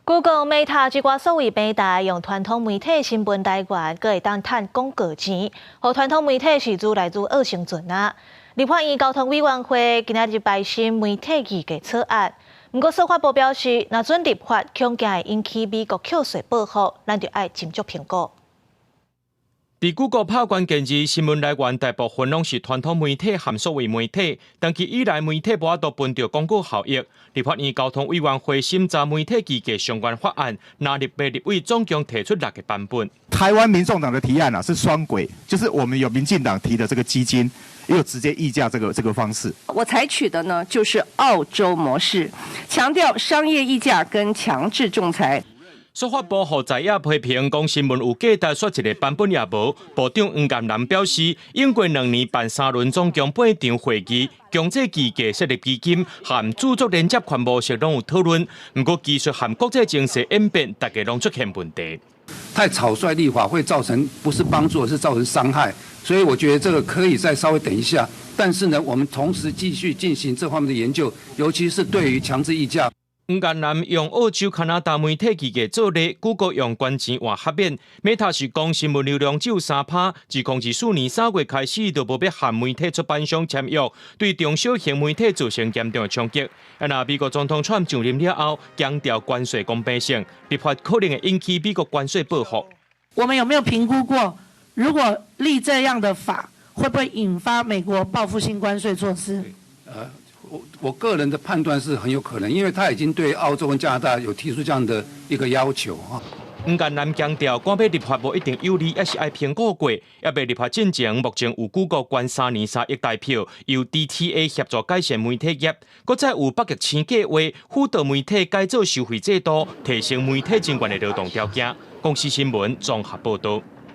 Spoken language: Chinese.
Google Meta 一寡所谓平台用传统媒体新闻来源，佮会当赚广告钱，互传统媒体是来自恶性存啊。立法院交通委员会今仔日排审媒体议价草案，不过司法部表示，若准立法恐惊会引起美国扣税报复，咱就要斟酌评估。 伫Google拍关键字新闻来源大部分拢是传统媒体和所谓媒体，长期以来媒体无法度分到广告效益。立法院交通委员会审查媒体议价相关法案，纳入被立委总共提出6个版本。台湾民众党的提案是双轨，就是我们有民进党提的这个基金，也有直接议价这个方式。我采取的呢就是澳洲模式，强调商业议价跟强制仲裁。 司法部和在野批评讲新闻有假达说一个版本也无。部长黄甘南表示，英过2年办3轮总共8场会议，强制议价设立基金和著作连接款模式拢有讨论。不过技术和国际情势演变，大家拢出现问题。太草率立法会造成不是帮助，是造成伤害。所以我觉得这个可以再稍微等一下。但是呢，我们同时继续进行这方面的研究，尤其是对于强制议价。 黄甘南用澳洲、加拿大媒体议价做例 ，Google 用关钱换合面 ，Meta 是讲新闻流量只有3%，自2014年3月开始就无要和媒体出版商签约，对中小型媒体造成严重的冲击。那美国总统川普上任了后，强调关税公平性，立法可能会引起美国关税报复。我们有没有评估过，如果立这样的法，会不会引发美国报复性关税措施？我个人的判断是很有可能，因为他已经对澳洲跟加拿大有提出这样的一个要求啊。黄甘南强调，官要立法无一定有利，也是爱评估过。也未立法进前，目前有Google关3年3亿代票，由 DTA 协助改善媒体业，搁再有北极星计划辅导媒体改造收费制度，提升媒体监管的劳动条件。公司新闻综合报道。